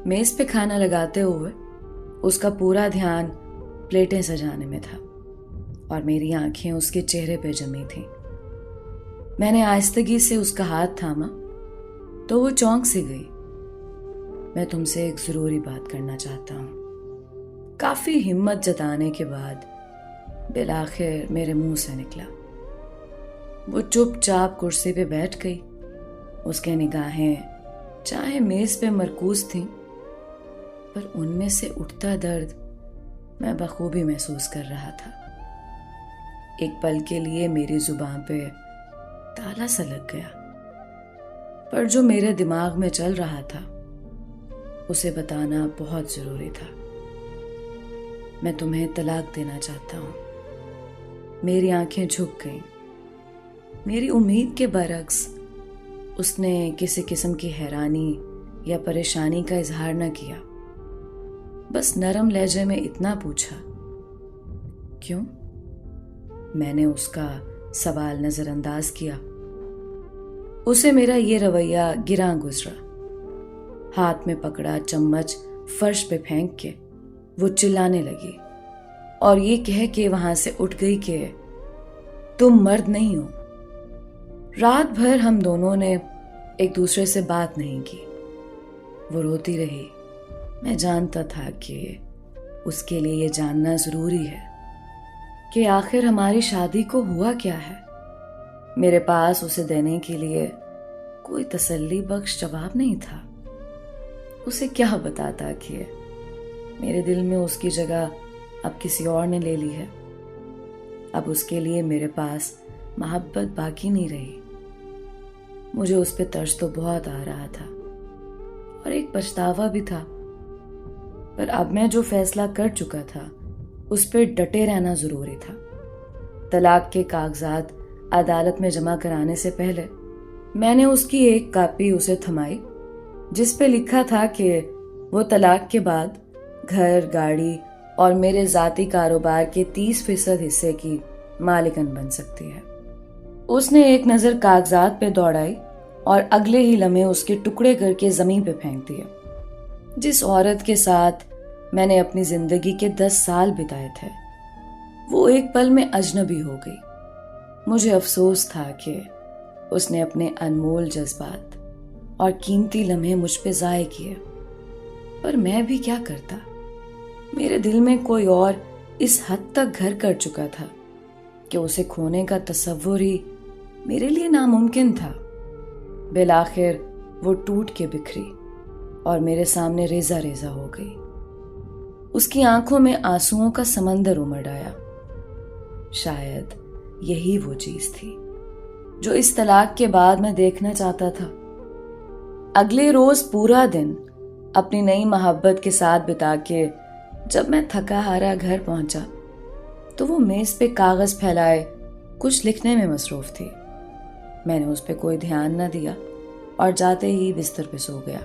मेज पे खाना लगाते हुए उसका पूरा ध्यान प्लेटें सजाने में था और मेरी आंखें उसके चेहरे पे जमी थीं। मैंने आहिस्तगी से उसका हाथ थामा तो वो चौंक सी गई। मैं तुमसे एक जरूरी बात करना चाहता हूँ। काफी हिम्मत जताने के बाद बिलाखिर मेरे मुंह से निकला। वो चुपचाप कुर्सी पे बैठ गई। उसके निगाहें चाहे मेज पे मरकूज थीं, पर उनमें से उठता दर्द मैं बखूबी महसूस कर रहा था। एक पल के लिए मेरी जुबान पे ताला सा लग गया, पर जो मेरे दिमाग में चल रहा था उसे बताना बहुत जरूरी था। मैं तुम्हें तलाक देना चाहता हूँ। मेरी आंखें झुक गईं। मेरी उम्मीद के बरक्स उसने किसी किस्म की हैरानी या परेशानी का इजहार न किया। बस नरम लहजे में इतना पूछा, क्यों? मैंने उसका सवाल नजरअंदाज किया। उसे मेरा ये रवैया गिरा गुजरा। हाथ में पकड़ा चम्मच फर्श पे फेंक के वो चिल्लाने लगी और ये कह के वहां से उठ गई कि तुम मर्द नहीं हो। रात भर हम दोनों ने एक दूसरे से बात नहीं की। वो रोती रही। मैं जानता था कि उसके लिए ये जानना जरूरी है कि आखिर हमारी शादी को हुआ क्या है। मेरे पास उसे देने के लिए कोई तसल्ली बख्श जवाब नहीं था। उसे क्या बताता कि मेरे दिल में उसकी जगह अब किसी और ने ले ली है। अब उसके लिए मेरे पास मोहब्बत बाकी नहीं रही। मुझे उस पर तरस तो बहुत आ रहा था और एक पछतावा भी था, पर अब मैं जो फैसला कर चुका था उस पर डटे रहना जरूरी था। तलाक के कागजात अदालत में जमा कराने से पहले मैंने उसकी एक कॉपी उसे थमाई, जिस पे लिखा था कि वो तलाक के बाद घर, गाड़ी और मेरे जाती कारोबार के 30% हिस्से की मालिकन बन सकती है। उसने एक नजर कागजात पे दौड़ाई और अगले ही लम्हे उसके टुकड़े करके जमीन पे फेंक दिए। जिस औरत के साथ मैंने अपनी जिंदगी के 10 साल बिताए थे, वो एक पल में अजनबी हो गई। मुझे अफसोस था कि उसने अपने अनमोल जज्बात और कीमती लम्हे मुझ पे जाए किए, पर मैं भी क्या करता। मेरे दिल में कोई और इस हद तक घर कर चुका था कि उसे खोने का तसव्वुर ही मेरे लिए नामुमकिन था। बिलाखिर वो टूट के बिखरी और मेरे सामने रेजा रेजा हो गई। उसकी आंखों में आंसुओं का समंदर उमड़ आया। शायद यही वो चीज थी जो इस तलाक के बाद मैं देखना चाहता था। अगले रोज पूरा दिन अपनी नई मोहब्बत के साथ बिता के जब मैं थका हारा घर पहुंचा तो वो मेज पे कागज फैलाए कुछ लिखने में मसरूफ थी। मैंने उस पे कोई ध्यान न दिया और जाते ही बिस्तर पे सो गया।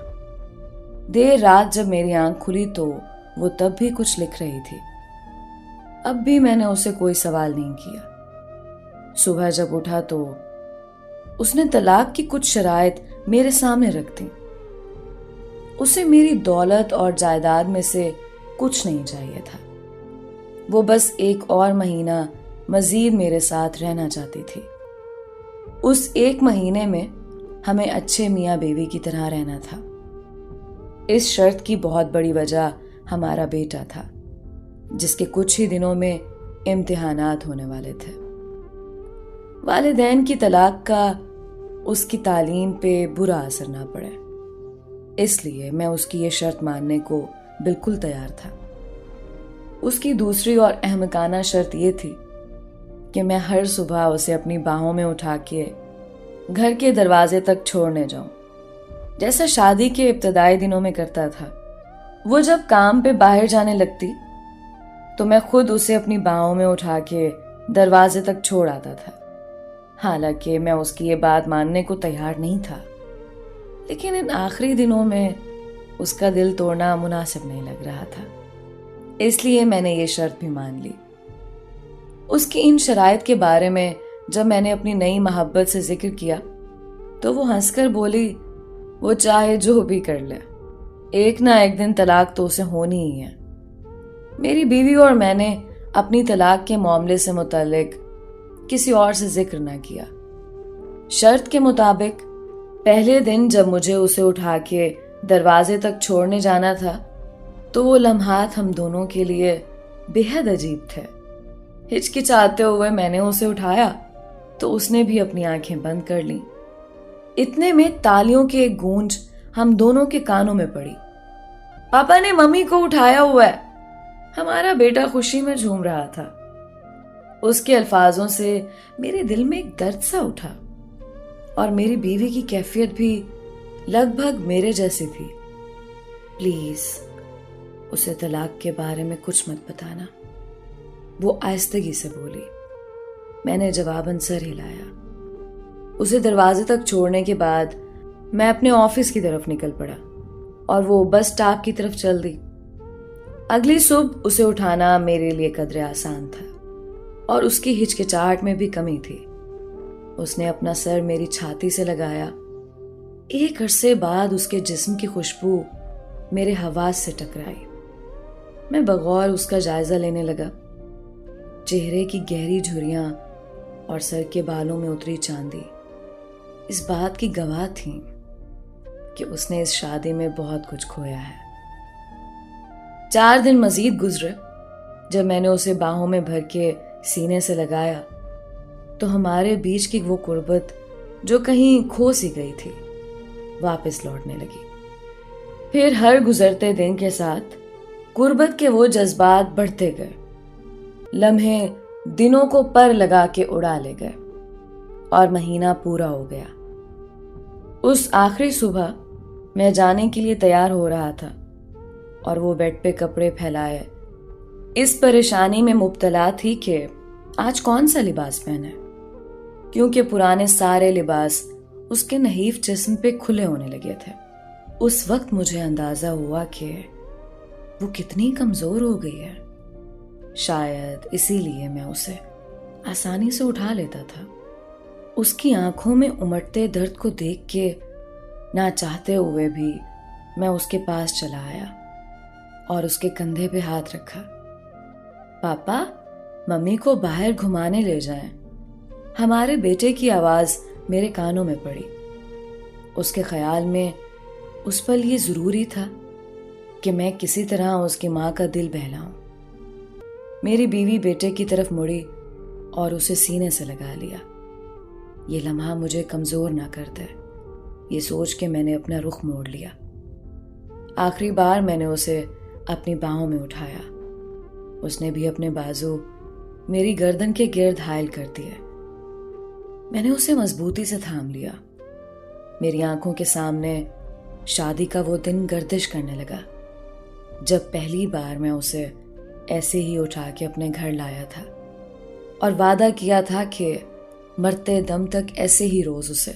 देर रात जब मेरी आंख खुली तो वो तब भी कुछ लिख रही थी। अब भी मैंने उसे कोई सवाल नहीं किया। सुबह जब उठा तो उसने तलाक की कुछ शराइत मेरे सामने रख दी। उसे मेरी दौलत और जायदाद में से कुछ नहीं चाहिए था। वो बस एक और महीना मजीद मेरे साथ रहना चाहती थी। उस एक महीने में हमें अच्छे मियाँ बीवी की तरह रहना था। इस शर्त की बहुत बड़ी वजह हमारा बेटा था, जिसके कुछ ही दिनों में इम्तिहानात होने वाले थे। वालिदैन की तलाक का उसकी तालीम पे बुरा असर ना पड़े, इसलिए मैं उसकी ये शर्त मानने को बिल्कुल तैयार था। उसकी दूसरी और अहमकाना शर्त ये थी कि मैं हर सुबह उसे अपनी बाहों में उठा के घर के दरवाजे तक छोड़ने जाऊं, जैसा शादी के इब्तदाई दिनों में करता था। वो जब काम पे बाहर जाने लगती तो मैं खुद उसे अपनी बाहों में उठा के दरवाजे तक छोड़ आता था। हालांकि मैं उसकी ये बात मानने को तैयार नहीं था, लेकिन इन आखिरी दिनों में उसका दिल तोड़ना मुनासिब नहीं लग रहा था, इसलिए मैंने ये शर्त भी मान ली। उसकी इन शराइत के बारे में जब मैंने अपनी नई मोहब्बत से जिक्र किया तो वो हंसकर बोली, वो चाहे जो भी कर ले, एक ना एक दिन तलाक तो उसे होनी ही है। मेरी बीवी और मैंने अपनी तलाक के मामले से मुतालिक किसी और से जिक्र ना किया। शर्त के मुताबिक पहले दिन जब मुझे उसे उठा के दरवाजे तक छोड़ने जाना था तो वो लम्हात हम दोनों के लिए बेहद अजीब थे। हिचकिचाते हुए मैंने उसे उठाया तो उसने भी अपनी आंखें बंद कर ली। इतने में तालियों की एक गूंज हम दोनों के कानों में पड़ी। पापा ने मम्मी को उठाया हुआ है। हमारा बेटा खुशी में झूम रहा था। उसके अल्फाजों से मेरे दिल में एक दर्द सा उठा और मेरी बीवी की कैफियत भी लगभग मेरे जैसी थी। प्लीज उसे तलाक के बारे में कुछ मत बताना, वो आहिस्तगी से बोली। मैंने जवाबन सर हिलाया। उसे दरवाजे तक छोड़ने के बाद मैं अपने ऑफिस की तरफ निकल पड़ा और वो बस स्टॉप की तरफ चल दी। अगली सुबह उसे उठाना मेरे लिए कदरे आसान था और उसकी हिचकिचाहट में भी कमी थी। उसने अपना सर मेरी छाती से लगाया। एक अरसे बाद उसके जिस्म की खुशबू मेरे हवास से टकराई। मैं बगौर उसका जायजा लेने लगा। चेहरे की गहरी झुर्रियां और सर के बालों में उतरी चांदी इस बात की गवाह थी कि उसने इस शादी में बहुत कुछ खोया है। 4 दिन मजीद गुजरे। जब मैंने उसे बाहों में भर के सीने से लगाया तो हमारे बीच की वो कुर्बत जो कहीं खो सी गई थी वापस लौटने लगी। फिर हर गुजरते दिन के साथ कुर्बत के वो जज्बात बढ़ते गए। लम्हे दिनों को पर लगा के उड़ा ले गए और महीना पूरा हो गया। उस आखिरी सुबह मैं जाने के लिए तैयार हो रहा था और वो बेड पे कपड़े फैलाए इस परेशानी में मुब्तला थी कि आज कौन सा लिबास पहने, क्योंकि पुराने सारे लिबास उसके नहीफ जिस्म पे खुले होने लगे थे। उस वक्त मुझे अंदाजा हुआ कि वो कितनी कमजोर हो गई है। शायद इसीलिए मैं उसे आसानी से उठा लेता था। उसकी आंखों में उमड़ते दर्द को देख के ना चाहते हुए भी मैं उसके पास चला आया और उसके कंधे पे हाथ रखा। पापा, मम्मी को बाहर घुमाने ले जाएं। हमारे बेटे की आवाज मेरे कानों में पड़ी। उसके ख्याल में उस पल ये जरूरी था कि मैं किसी तरह उसकी मां का दिल बहलाऊं। मेरी बीवी बेटे की तरफ मुड़ी और उसे सीने से लगा लिया। ये लम्हा मुझे कमजोर ना कर दे, ये सोच के मैंने अपना रुख मोड़ लिया। आखिरी बार मैंने उसे अपनी बाहों में उठाया। उसने भी अपने बाजू मेरी गर्दन के गिर्द हायल कर दिए। मैंने उसे मजबूती से थाम लिया। मेरी आंखों के सामने शादी का वो दिन गर्दिश करने लगा जब पहली बार मैं उसे ऐसे ही उठा के अपने घर लाया था और वादा किया था कि मरते दम तक ऐसे ही रोज उसे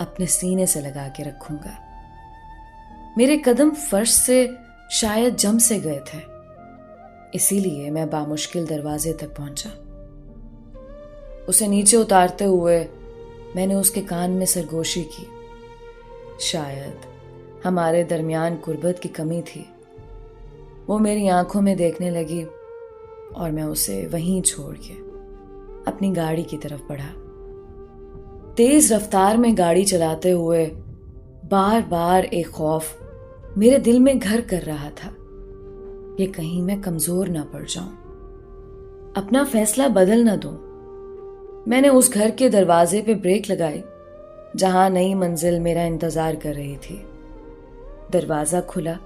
अपने सीने से लगा के रखूंगा। मेरे कदम फर्श से शायद जम से गए थे, इसीलिए मैं बामुश्किल दरवाजे तक पहुंचा। उसे नीचे उतारते हुए मैंने उसके कान में सरगोशी की। शायद हमारे दरमियान कुर्बत की कमी थी। वो मेरी आंखों में देखने लगी और मैं उसे वहीं छोड़ के अपनी गाड़ी की तरफ बढ़ा। तेज रफ्तार में गाड़ी चलाते हुए बार बार एक खौफ मेरे दिल में घर कर रहा था कि कहीं मैं कमजोर ना पड़ जाऊं, अपना फैसला बदल ना दूं। मैंने उस घर के दरवाजे पे ब्रेक लगाई जहां नई मंजिल मेरा इंतजार कर रही थी। दरवाजा खुला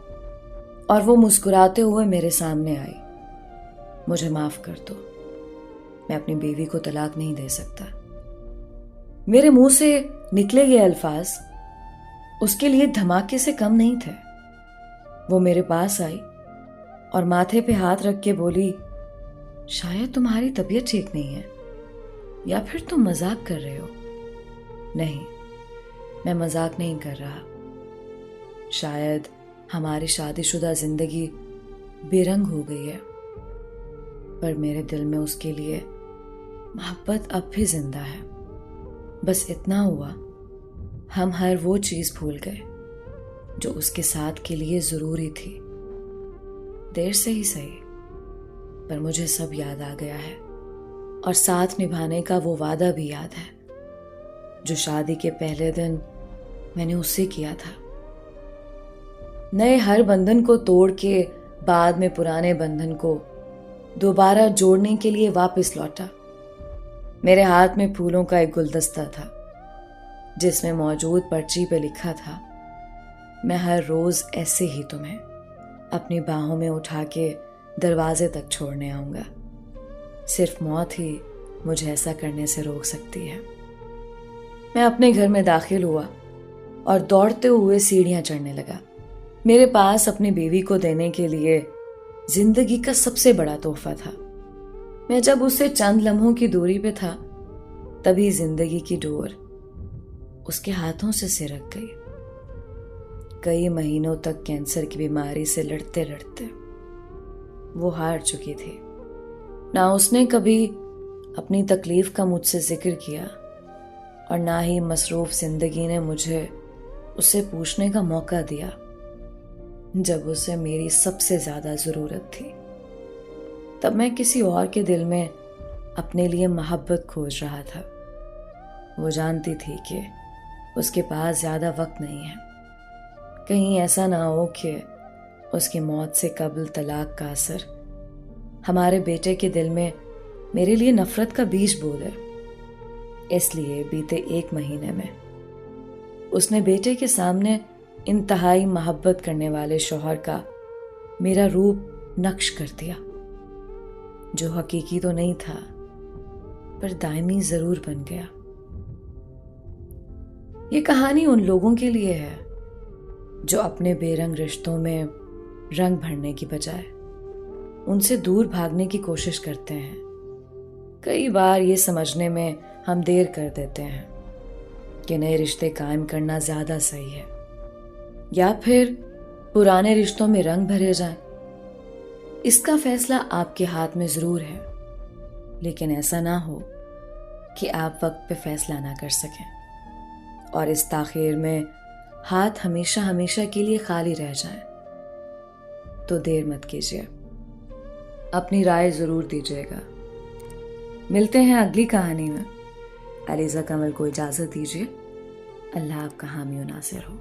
और वो मुस्कुराते हुए मेरे सामने आई। मुझे माफ कर दो, मैं अपनी बीवी को तलाक नहीं दे सकता। मेरे मुंह से निकले ये अल्फाज उसके लिए धमाके से कम नहीं थे। वो मेरे पास आई और माथे पे हाथ रख के बोली, शायद तुम्हारी तबीयत ठीक नहीं है या फिर तुम मजाक कर रहे हो। नहीं, मैं मजाक नहीं कर रहा। शायद हमारी शादीशुदा जिंदगी बेरंग हो गई है, पर मेरे दिल में उसके लिए मोहब्बत अब भी जिंदा है। बस इतना हुआ, हम हर वो चीज भूल गए जो उसके साथ के लिए जरूरी थी। देर से ही सही, पर मुझे सब याद आ गया है, और साथ निभाने का वो वादा भी याद है जो शादी के पहले दिन मैंने उससे किया था। नए हर बंधन को तोड़ के बाद में पुराने बंधन को दोबारा जोड़ने के लिए वापस लौटा। मेरे हाथ में फूलों का एक गुलदस्ता था जिसमें मौजूद पर्ची पे लिखा था, मैं हर रोज ऐसे ही तुम्हें अपनी बाहों में उठा के दरवाजे तक छोड़ने आऊंगा। सिर्फ मौत ही मुझे ऐसा करने से रोक सकती है। मैं अपने घर में दाखिल हुआ और दौड़ते हुए सीढ़ियां चढ़ने लगा। मेरे पास अपनी बीवी को देने के लिए जिंदगी का सबसे बड़ा तोहफा था। मैं जब उससे चंद लम्हों की दूरी पे था, तभी जिंदगी की डोर उसके हाथों से सिरक गई। कई महीनों तक कैंसर की बीमारी से लड़ते लड़ते वो हार चुकी थी। ना उसने कभी अपनी तकलीफ का मुझसे जिक्र किया, और ना ही मसरूफ जिंदगी ने मुझे उससे पूछने का मौका दिया जब उसे मेरी सबसे ज्यादा जरूरत थी। तब मैं किसी और के दिल में अपने लिए मोहब्बत खोज रहा था। वो जानती थी कि उसके पास ज्यादा वक्त नहीं है। कहीं ऐसा ना हो कि उसकी मौत से कबल तलाक का असर हमारे बेटे के दिल में मेरे लिए नफरत का बीज बो दे। इसलिए बीते 1 महीने में उसने बेटे के सामने इंतहाई मोहब्बत करने वाले शौहर का मेरा रूप नक्श कर दिया, जो हकीकी तो नहीं था पर दायमी जरूर बन गया। ये कहानी उन लोगों के लिए है जो अपने बेरंग रिश्तों में रंग भरने की बजाय उनसे दूर भागने की कोशिश करते हैं। कई बार ये समझने में हम देर कर देते हैं कि नए रिश्ते कायम करना ज्यादा सही है, या फिर पुराने रिश्तों में रंग भरे जाएं। इसका फैसला आपके हाथ में जरूर है, लेकिन ऐसा ना हो कि आप वक्त पे फैसला ना कर सकें और इस ताखीर में हाथ हमेशा हमेशा के लिए खाली रह जाएं। तो देर मत कीजिए, अपनी राय जरूर दीजिएगा। मिलते हैं अगली कहानी में। अलीज़ा कमल को इजाजत दीजिए। अल्लाह आपका हामी नासिर हो।